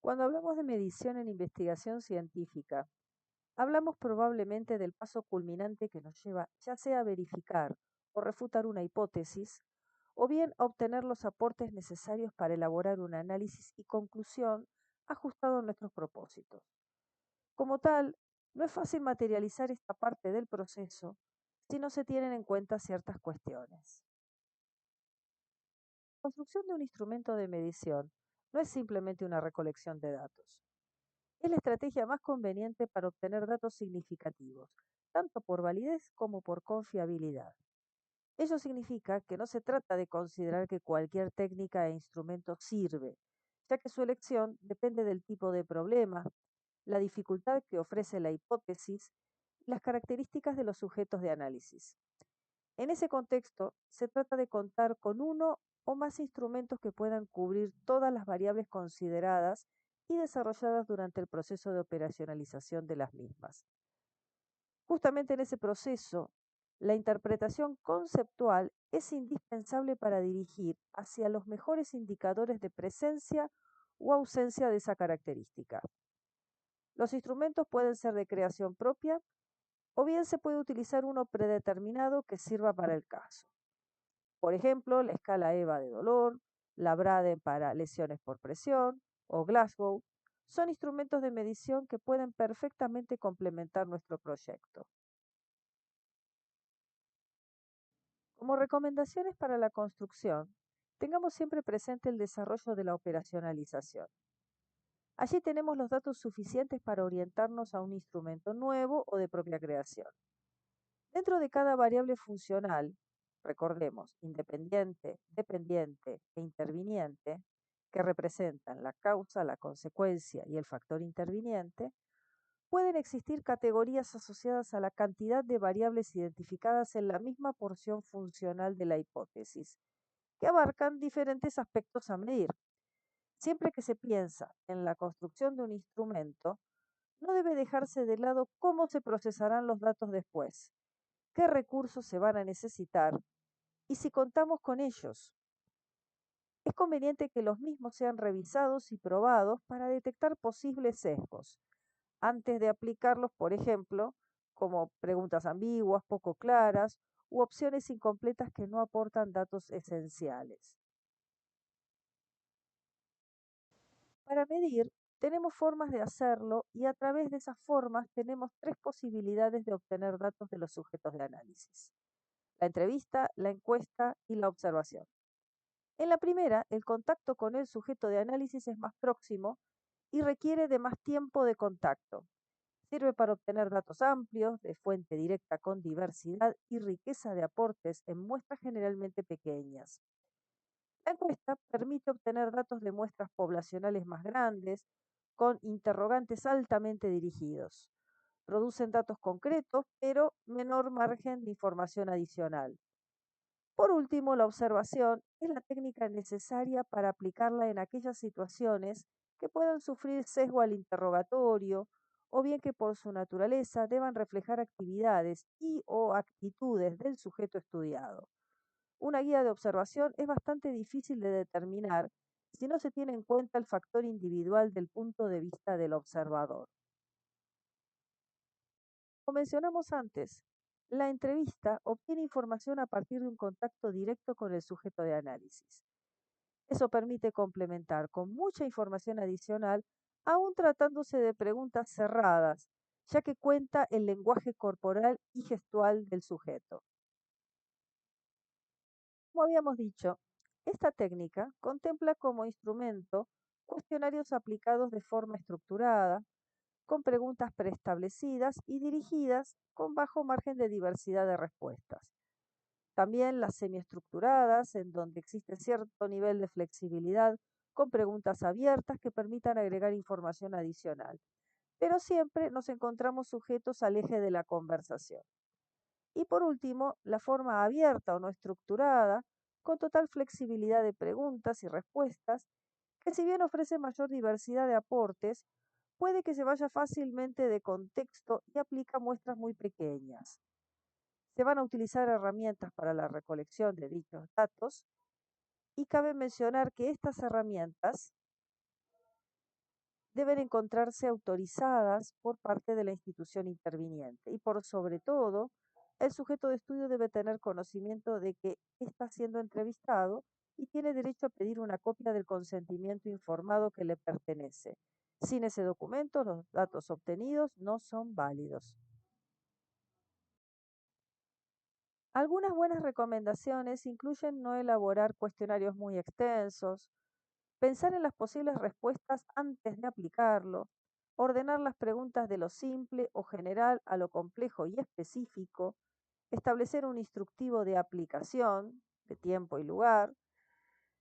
Cuando hablamos de medición en investigación científica, hablamos probablemente del paso culminante que nos lleva ya sea a verificar o refutar una hipótesis, o bien a obtener los aportes necesarios para elaborar un análisis y conclusión ajustado a nuestros propósitos. Como tal, no es fácil materializar esta parte del proceso si no se tienen en cuenta ciertas cuestiones. La construcción de un instrumento de medición no es simplemente una recolección de datos. Es la estrategia más conveniente para obtener datos significativos, tanto por validez como por confiabilidad. Ello significa que no se trata de considerar que cualquier técnica e instrumento sirve, ya que su elección depende del tipo de problema, la dificultad que ofrece la hipótesis y las características de los sujetos de análisis. En ese contexto, se trata de contar con uno o más instrumentos que puedan cubrir todas las variables consideradas y desarrolladas durante el proceso de operacionalización de las mismas. Justamente en ese proceso, la interpretación conceptual es indispensable para dirigir hacia los mejores indicadores de presencia o ausencia de esa característica. Los instrumentos pueden ser de creación propia o bien se puede utilizar uno predeterminado que sirva para el caso. Por ejemplo, la escala EVA de dolor, la BRADE para lesiones por presión o Glasgow son instrumentos de medición que pueden perfectamente complementar nuestro proyecto. Como recomendaciones para la construcción, tengamos siempre presente el desarrollo de la operacionalización. Allí tenemos los datos suficientes para orientarnos a un instrumento nuevo o de propia creación. Dentro de cada variable funcional, recordemos, independiente, dependiente e interviniente, que representan la causa, la consecuencia y el factor interviniente, pueden existir categorías asociadas a la cantidad de variables identificadas en la misma porción funcional de la hipótesis, que abarcan diferentes aspectos a medir. Siempre que se piensa en la construcción de un instrumento, no debe dejarse de lado cómo se procesarán los datos después, qué recursos se van a necesitar y si contamos con ellos. Es conveniente que los mismos sean revisados y probados para detectar posibles sesgos, antes de aplicarlos, por ejemplo, como preguntas ambiguas, poco claras u opciones incompletas que no aportan datos esenciales. Para medir, tenemos formas de hacerlo y a través de esas formas tenemos tres posibilidades de obtener datos de los sujetos de análisis: la entrevista, la encuesta y la observación. En la primera, el contacto con el sujeto de análisis es más próximo y requiere de más tiempo de contacto. Sirve para obtener datos amplios, de fuente directa con diversidad y riqueza de aportes en muestras generalmente pequeñas. La encuesta permite obtener datos de muestras poblacionales más grandes, con interrogantes altamente dirigidos. Producen datos concretos, pero menor margen de información adicional. Por último, la observación es la técnica necesaria para aplicarla en aquellas situaciones que puedan sufrir sesgo al interrogatorio o bien que por su naturaleza deban reflejar actividades y o actitudes del sujeto estudiado. Una guía de observación es bastante difícil de determinar si no se tiene en cuenta el factor individual del punto de vista del observador. Como mencionamos antes, la entrevista obtiene información a partir de un contacto directo con el sujeto de análisis. Eso permite complementar con mucha información adicional, aún tratándose de preguntas cerradas, ya que cuenta el lenguaje corporal y gestual del sujeto. Como habíamos dicho, esta técnica contempla como instrumento cuestionarios aplicados de forma estructurada, con preguntas preestablecidas y dirigidas con bajo margen de diversidad de respuestas. También las semiestructuradas, en donde existe cierto nivel de flexibilidad, con preguntas abiertas que permitan agregar información adicional. Pero siempre nos encontramos sujetos al eje de la conversación. Y por último, la forma abierta o no estructurada, con total flexibilidad de preguntas y respuestas, que si bien ofrece mayor diversidad de aportes, puede que se vaya fácilmente de contexto y aplica muestras muy pequeñas. Se van a utilizar herramientas para la recolección de dichos datos y cabe mencionar que estas herramientas deben encontrarse autorizadas por parte de la institución interviniente y por sobre todo, el sujeto de estudio debe tener conocimiento de que está siendo entrevistado y tiene derecho a pedir una copia del consentimiento informado que le pertenece. Sin ese documento, los datos obtenidos no son válidos. Algunas buenas recomendaciones incluyen no elaborar cuestionarios muy extensos, pensar en las posibles respuestas antes de aplicarlo, ordenar las preguntas de lo simple o general a lo complejo y específico, establecer un instructivo de aplicación, de tiempo y lugar,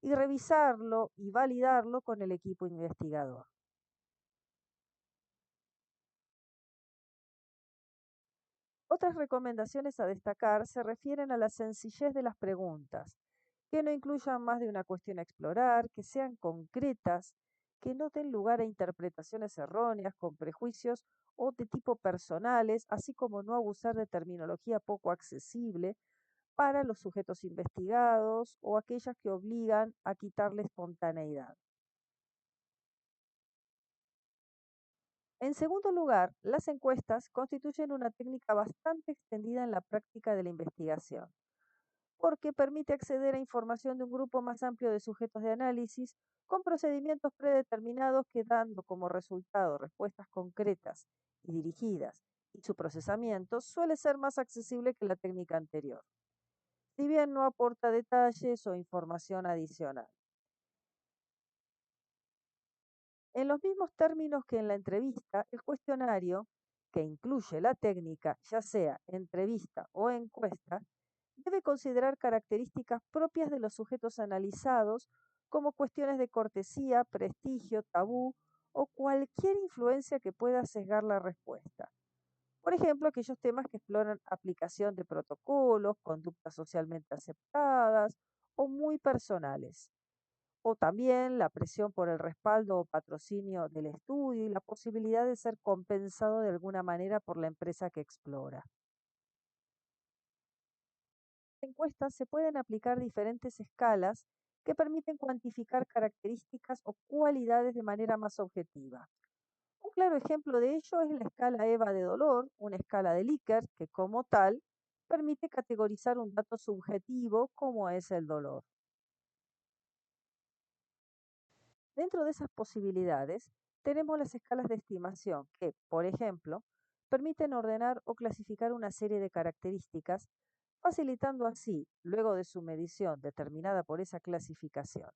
y revisarlo y validarlo con el equipo investigador. Otras recomendaciones a destacar se refieren a la sencillez de las preguntas, que no incluyan más de una cuestión a explorar, que sean concretas, que no den lugar a interpretaciones erróneas con prejuicios o de tipo personales, así como no abusar de terminología poco accesible para los sujetos investigados o aquellas que obligan a quitarle espontaneidad. En segundo lugar, las encuestas constituyen una técnica bastante extendida en la práctica de la investigación, porque permite acceder a información de un grupo más amplio de sujetos de análisis con procedimientos predeterminados que dando como resultado respuestas concretas y dirigidas, y su procesamiento suele ser más accesible que la técnica anterior, si bien no aporta detalles o información adicional. En los mismos términos que en la entrevista, el cuestionario, que incluye la técnica, ya sea entrevista o encuesta, debe considerar características propias de los sujetos analizados, como cuestiones de cortesía, prestigio, tabú o cualquier influencia que pueda sesgar la respuesta. Por ejemplo, aquellos temas que exploran aplicación de protocolos, conductas socialmente aceptadas o muy personales. O también la presión por el respaldo o patrocinio del estudio y la posibilidad de ser compensado de alguna manera por la empresa que explora. En encuestas se pueden aplicar diferentes escalas que permiten cuantificar características o cualidades de manera más objetiva. Un claro ejemplo de ello es la escala EVA de dolor, una escala de Likert que como tal permite categorizar un dato subjetivo como es el dolor. Dentro de esas posibilidades, tenemos las escalas de estimación que, por ejemplo, permiten ordenar o clasificar una serie de características, facilitando así, luego de su medición determinada por esa clasificación.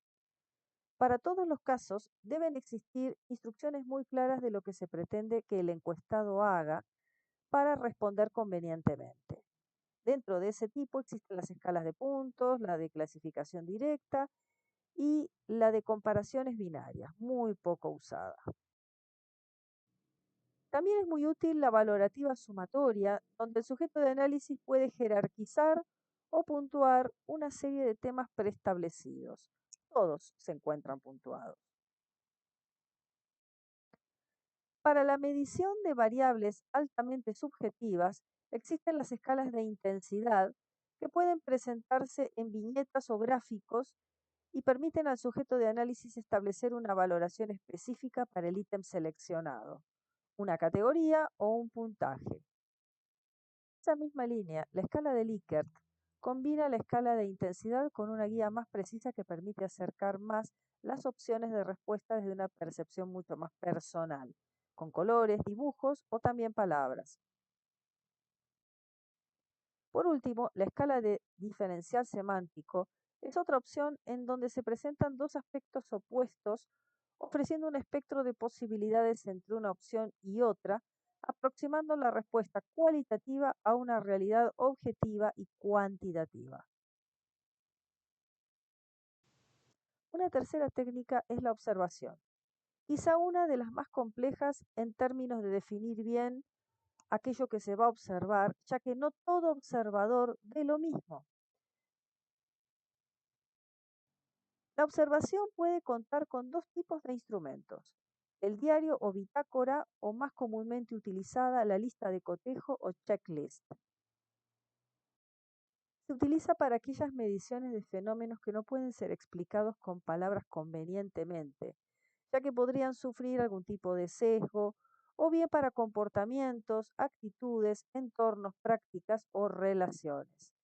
Para todos los casos, deben existir instrucciones muy claras de lo que se pretende que el encuestado haga para responder convenientemente. Dentro de ese tipo existen las escalas de puntos, la de clasificación directa y la de comparaciones binarias, muy poco usada. También es muy útil la valorativa sumatoria, donde el sujeto de análisis puede jerarquizar o puntuar una serie de temas preestablecidos. Todos se encuentran puntuados. Para la medición de variables altamente subjetivas, existen las escalas de intensidad que pueden presentarse en viñetas o gráficos y permiten al sujeto de análisis establecer una valoración específica para el ítem seleccionado, una categoría o un puntaje. Esa misma línea, la escala de Likert, combina la escala de intensidad con una guía más precisa que permite acercar más las opciones de respuesta desde una percepción mucho más personal, con colores, dibujos o también palabras. Por último, la escala de diferencial semántico es otra opción en donde se presentan dos aspectos opuestos, ofreciendo un espectro de posibilidades entre una opción y otra, aproximando la respuesta cualitativa a una realidad objetiva y cuantitativa. Una tercera técnica es la observación, quizá una de las más complejas en términos de definir bien aquello que se va a observar, ya que no todo observador ve lo mismo. La observación puede contar con dos tipos de instrumentos: el diario o bitácora o más comúnmente utilizada la lista de cotejo o checklist. Se utiliza para aquellas mediciones de fenómenos que no pueden ser explicados con palabras convenientemente, ya que podrían sufrir algún tipo de sesgo o bien para comportamientos, actitudes, entornos, prácticas o relaciones.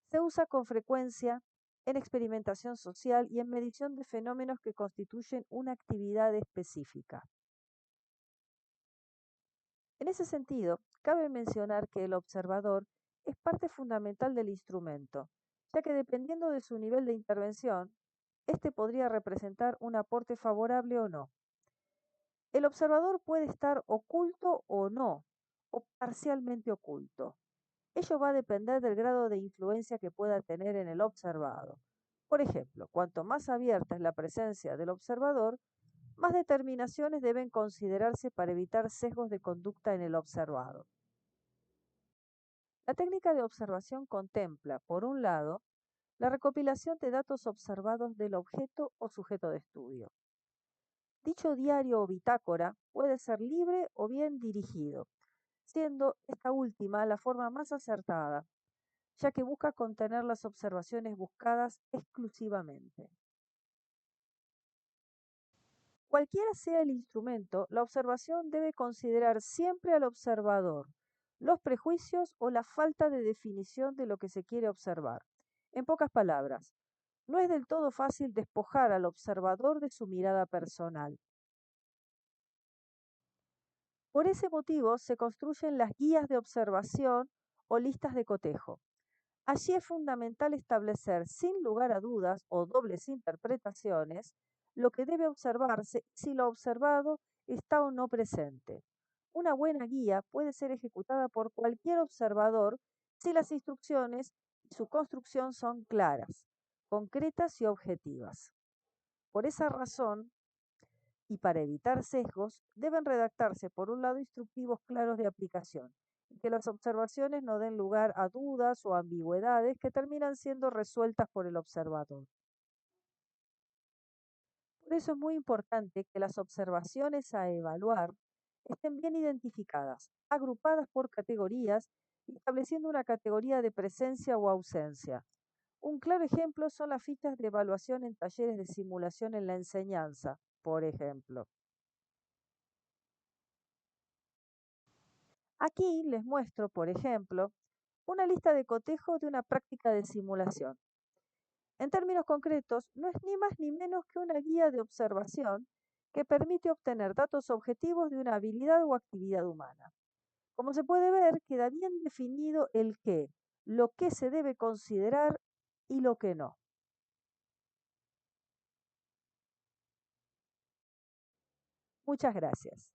Se usa con frecuencia en experimentación social y en medición de fenómenos que constituyen una actividad específica. En ese sentido, cabe mencionar que el observador es parte fundamental del instrumento, ya que dependiendo de su nivel de intervención, este podría representar un aporte favorable o no. El observador puede estar oculto o no, o parcialmente oculto. Ello va a depender del grado de influencia que pueda tener en el observado. Por ejemplo, cuanto más abierta es la presencia del observador, más determinaciones deben considerarse para evitar sesgos de conducta en el observado. La técnica de observación contempla, por un lado, la recopilación de datos observados del objeto o sujeto de estudio. Dicho diario o bitácora puede ser libre o bien dirigido, siendo esta última la forma más acertada, ya que busca contener las observaciones buscadas exclusivamente. Cualquiera sea el instrumento, la observación debe considerar siempre al observador, los prejuicios o la falta de definición de lo que se quiere observar. En pocas palabras, no es del todo fácil despojar al observador de su mirada personal. Por ese motivo se construyen las guías de observación o listas de cotejo. Allí es fundamental establecer sin lugar a dudas o dobles interpretaciones lo que debe observarse y si lo observado está o no presente. Una buena guía puede ser ejecutada por cualquier observador si las instrucciones y su construcción son claras, concretas y objetivas. Por esa razón, y para evitar sesgos, deben redactarse, por un lado, instructivos claros de aplicación, y que las observaciones no den lugar a dudas o ambigüedades que terminan siendo resueltas por el observador. Por eso es muy importante que las observaciones a evaluar estén bien identificadas, agrupadas por categorías y estableciendo una categoría de presencia o ausencia. Un claro ejemplo son las fichas de evaluación en talleres de simulación en la enseñanza, por ejemplo. Aquí les muestro, por ejemplo, una lista de cotejo de una práctica de simulación. En términos concretos, no es ni más ni menos que una guía de observación que permite obtener datos objetivos de una habilidad o actividad humana. Como se puede ver, queda bien definido el qué, lo que se debe considerar y lo que no. Muchas gracias.